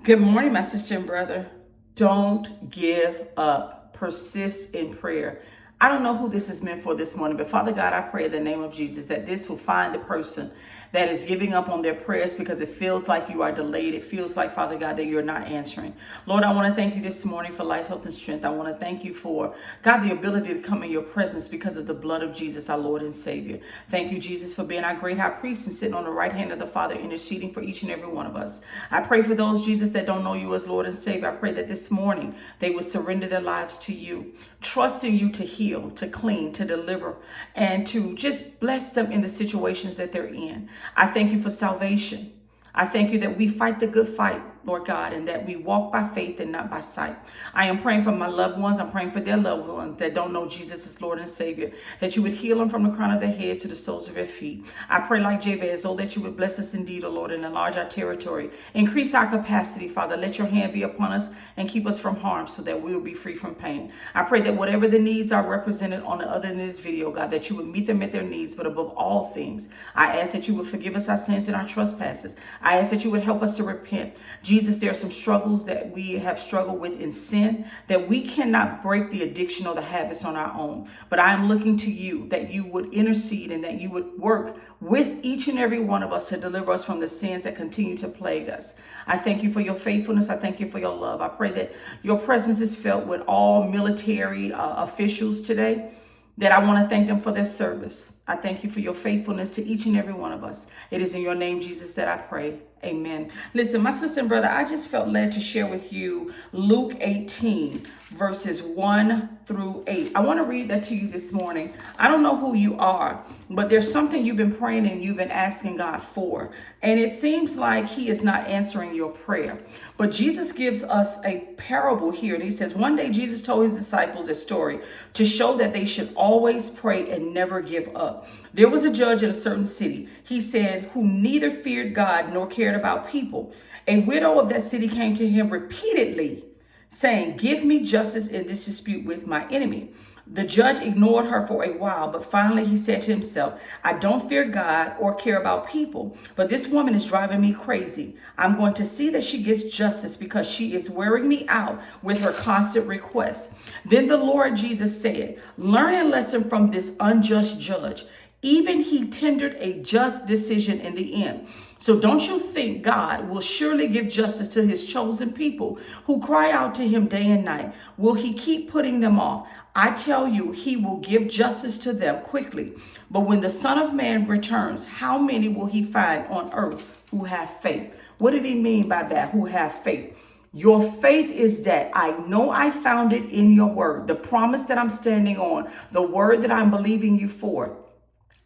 Good morning, my sister and brother. Don't give up. Persist in prayer. I don't know who this is meant for this morning, but Father God, I pray in the name of Jesus that this will find the person that is giving up on their prayers because it feels like you are delayed. It feels like, Father God, that you're not answering. Lord, I want to thank you this morning for life, health, and strength. I want to thank you for, God, the ability to come in your presence because of the blood of Jesus, our Lord and Savior. Thank you, Jesus, for being our great high priest and sitting on the right hand of the Father, interceding for each and every one of us. I pray for those, Jesus, that don't know you as Lord and Savior. I pray that this morning they would surrender their lives to you, trusting you to heal, to clean, to deliver, and to just bless them in the situations that they're in. I thank you for salvation. I thank you that we fight the good fight, Lord God, and that we walk by faith and not by sight. I am praying for my loved ones. I'm praying for their loved ones that don't know Jesus as Lord and Savior, that you would heal them from the crown of their head to the soles of their feet. I pray like Jabez, oh, that you would bless us indeed, oh Lord, and enlarge our territory. Increase our capacity, Father. Let your hand be upon us and keep us from harm so that we will be free from pain. I pray that whatever the needs are represented on the other end of this video, God, that you would meet them at their needs, but above all things, I ask that you would forgive us our sins and our trespasses. I ask that you would help us to repent. Jesus, there are some struggles that we have struggled with in sin, that we cannot break the addiction or the habits on our own. But I am looking to you that you would intercede and that you would work with each and every one of us to deliver us from the sins that continue to plague us. I thank you for your faithfulness. I thank you for your love. I pray that your presence is felt with all military officials today, that I want to thank them for their service. I thank you for your faithfulness to each and every one of us. It is in your name, Jesus, that I pray. Amen. Listen, my sister and brother, I just felt led to share with you Luke 18, verses 1 through 8. I want to read that to you this morning. I don't know who you are, but there's something you've been praying and you've been asking God for. And it seems like he is not answering your prayer. But Jesus gives us a parable here. And he says, one day Jesus told his disciples a story to show that they should always pray and never give up. There was a judge in a certain city, he said, who neither feared God nor cared about people. A widow of that city came to him repeatedly, saying, give me justice in this dispute with my enemy. The judge ignored her for a while, but finally he said to himself, I don't fear God or care about people, but this woman is driving me crazy. I'm going to see that she gets justice because she is wearing me out with her constant requests. Then the Lord Jesus said, learn a lesson from this unjust judge. Even he tendered a just decision in the end. So don't you think God will surely give justice to his chosen people who cry out to him day and night? Will he keep putting them off? I tell you, he will give justice to them quickly. But when the Son of Man returns, how many will he find on earth who have faith? What did he mean by that, who have faith? Your faith is that I know I found it in your word, the promise that I'm standing on, the word that I'm believing you for.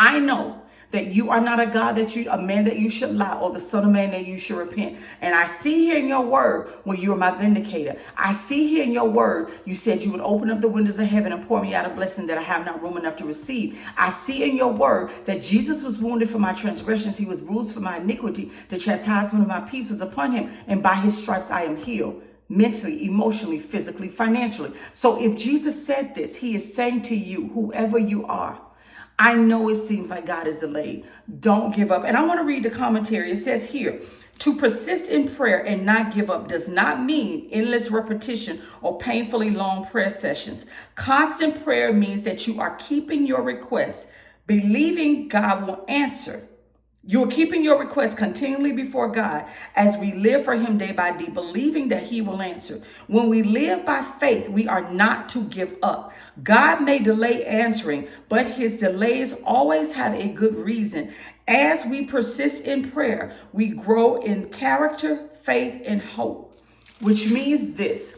I know that you are not a man that you should lie, or the son of man that you should repent. And I see here in your word where you are my vindicator. I see here in your word, you said you would open up the windows of heaven and pour me out a blessing that I have not room enough to receive. I see in your word that Jesus was wounded for my transgressions. He was bruised for my iniquity. The chastisement of my peace was upon him. And by his stripes I am healed. Mentally, emotionally, physically, financially. So if Jesus said this, he is saying to you, whoever you are, I know it seems like God is delayed. Don't give up. And I want to read the commentary. It says here, to persist in prayer and not give up does not mean endless repetition or painfully long prayer sessions. Constant prayer means that you are keeping your requests, believing God will answer. You are keeping your requests continually before God as we live for him day by day, believing that he will answer. When we live by faith, we are not to give up. God may delay answering, but his delays always have a good reason. As we persist in prayer, we grow in character, faith, and hope, which means this.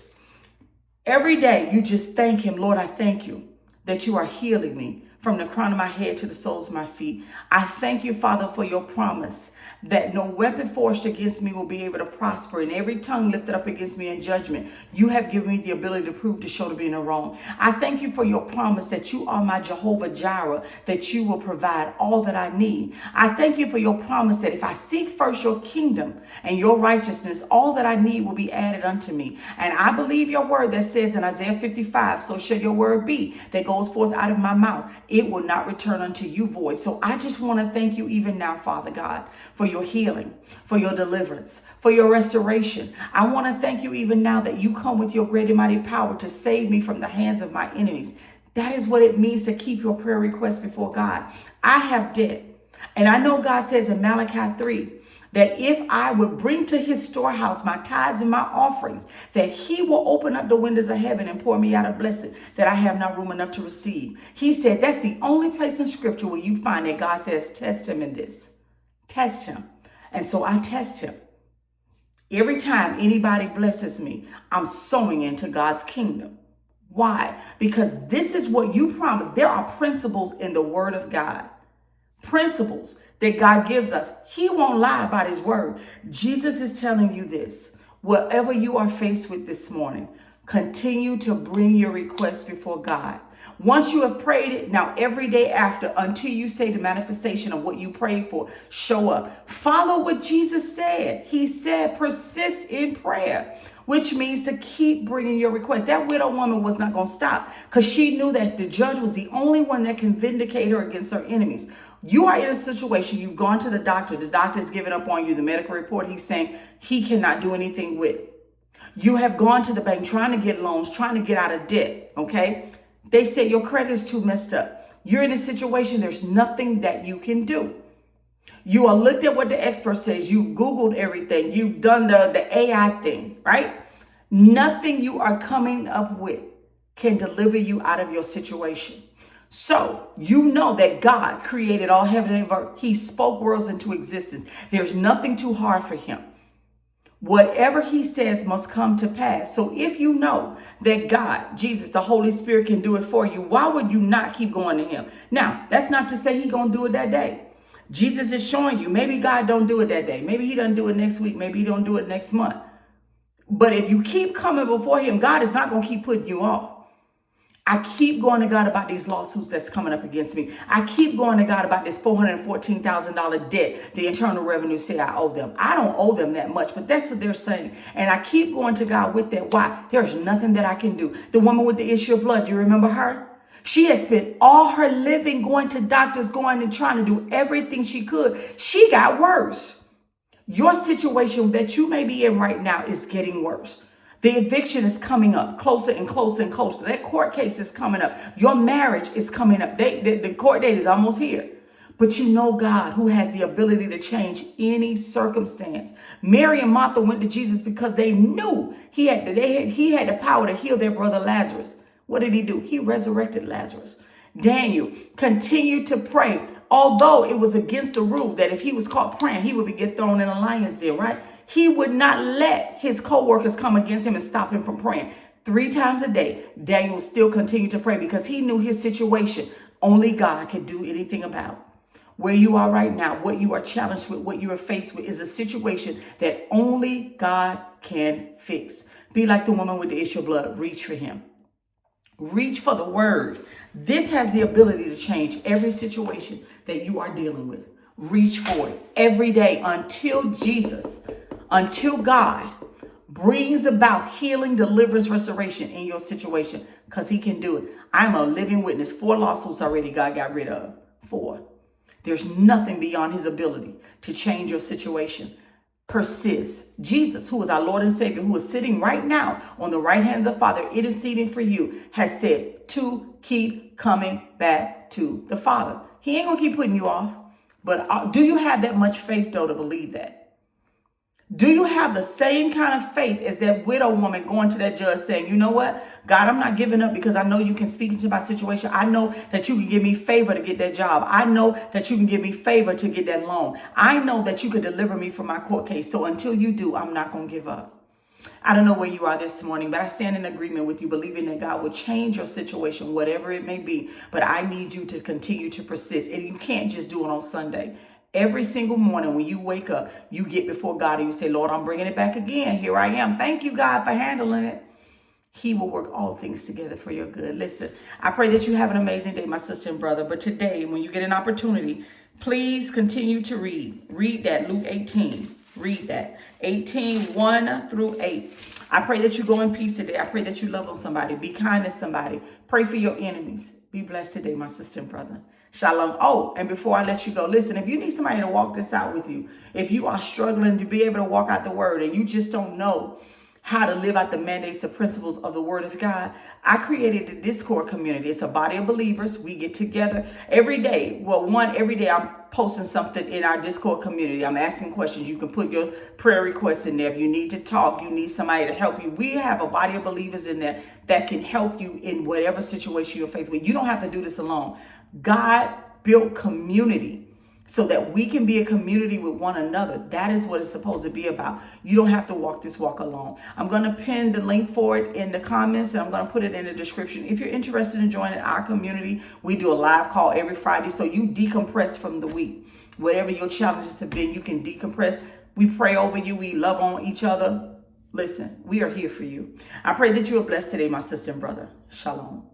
Every day you just thank him. Lord, I thank you that you are healing me from the crown of my head to the soles of my feet. I thank you, Father, for your promise that no weapon forged against me will be able to prosper, and every tongue lifted up against me in judgment, you have given me the ability to prove, to show, to be in the wrong. I thank you for your promise that you are my Jehovah Jireh, that you will provide all that I need. I thank you for your promise that if I seek first your kingdom and your righteousness, all that I need will be added unto me. And I believe your word that says in Isaiah 55, so shall your word be that goes forth out of my mouth. it will not return unto you void. So I just want to thank you even now, Father God, for your healing, for your deliverance, for your restoration. I want to thank you even now that you come with your great and mighty power to save me from the hands of my enemies. That is what it means to keep your prayer requests before God. I have debt. And I know God says in Malachi 3, that if I would bring to his storehouse my tithes and my offerings, that he will open up the windows of heaven and pour me out a blessing that I have not room enough to receive. He said that's the only place in scripture where you find that God says, test him in this. Test him. And so I test him. Every time anybody blesses me, I'm sowing into God's kingdom. Why? Because this is what you promised. There are principles in the word of God. Principles that God gives us. He won't lie about his word. Jesus is telling you this. Whatever you are faced with this morning, continue to bring your requests before God. Once you have prayed it, now every day after, until you say the manifestation of what you prayed for, show up. Follow what Jesus said. He said, persist in prayer, which means to keep bringing your request. That widow woman was not going to stop because she knew that the judge was the only one that can vindicate her against her enemies. You are in a situation, you've gone to the doctor has given up on you, the medical report he's saying he cannot do anything with. You have gone to the bank trying to get loans, trying to get out of debt, okay? They say your credit is too messed up. You're in a situation, there's nothing that you can do. You are looked at what the expert says, you Googled everything, you've done the AI thing, right? Nothing you are coming up with can deliver you out of your situation. So you know that God created all heaven and earth. He spoke worlds into existence. There's nothing too hard for him. Whatever he says must come to pass. So if you know that God, Jesus, the Holy Spirit can do it for you, why would you not keep going to him? Now, that's not to say he's going to do it that day. Jesus is showing you, maybe God don't do it that day. Maybe he doesn't do it next week. Maybe he don't do it next month. But if you keep coming before him, God is not going to keep putting you off. I keep going to God about these lawsuits that's coming up against me. I keep going to God about this $414,000 debt the Internal Revenue say I owe them. I don't owe them that much, but that's what they're saying. And I keep going to God with that. Why? There's nothing that I can do. The woman with the issue of blood, you remember her? She had spent all her living going to doctors, going and trying to do everything she could. She got worse. Your situation that you may be in right now is getting worse. The eviction is coming up closer and closer and closer. That court case is coming up. Your marriage is coming up. The court date is almost here. But you know God, who has the ability to change any circumstance. Mary and Martha went to Jesus because they knew he had the power to heal their brother Lazarus. What did he do? He resurrected Lazarus. Daniel continued to pray, although it was against the rule that if he was caught praying, he would get thrown in a lion's den, right? He would not let his co-workers come against him and stop him from praying. 3 times a day, Daniel still continued to pray because he knew his situation only God could do anything about. Where you are right now, what you are challenged with, what you are faced with is a situation that only God can fix. Be like the woman with the issue of blood. Reach for him. Reach for the word. This has the ability to change every situation that you are dealing with. Reach for it every day until God brings about healing, deliverance, restoration in your situation, because he can do it. I'm a living witness. 4 lawsuits already God got rid of. 4. There's nothing beyond his ability to change your situation. Persist. Jesus, who is our Lord and Savior, who is sitting right now on the right hand of the Father, interceding for you, has said to keep coming back to the Father. He ain't going to keep putting you off. But do you have that much faith, though, to believe that? Do you have the same kind of faith as that widow woman going to that judge saying, you know what, God, I'm not giving up because I know you can speak into my situation. I know that you can give me favor to get that job. I know that you can give me favor to get that loan. I know that you could deliver me from my court case. So until you do, I'm not going to give up. I don't know where you are this morning, but I stand in agreement with you, believing that God will change your situation, whatever it may be. But I need you to continue to persist. And you can't just do it on Sunday. Every single morning when you wake up, you get before God and you say, Lord, I'm bringing it back again. Here I am. Thank you, God, for handling it. He will work all things together for your good. Listen, I pray that you have an amazing day, my sister and brother. But today, when you get an opportunity, please continue to read. Read that, Luke 18. Read that. 18, 1 through 8. I pray that you go in peace today. I pray that you love on somebody. Be kind to somebody. Pray for your enemies. Be blessed today, my sister and brother. Shalom. Oh, and before I let you go, listen, if you need somebody to walk this out with you, if you are struggling to be able to walk out the word and you just don't know how to live out the mandates, the principles of the word of God, I created the Discord community. It's a body of believers. We get together every day. Well, every day I'm posting something in our Discord community. I'm asking questions. You can put your prayer requests in there. If you need to talk, you need somebody to help you. We have a body of believers in there that can help you in whatever situation you're faced with. You don't have to do this alone. God built community so that we can be a community with one another. That is what it's supposed to be about. You don't have to walk this walk alone. I'm going to pin the link for it in the comments, and I'm going to put it in the description. If you're interested in joining our community, we do a live call every Friday, so you decompress from the week. Whatever your challenges have been, you can decompress. We pray over you. We love on each other. Listen, we are here for you. I pray that you are blessed today, my sister and brother. Shalom.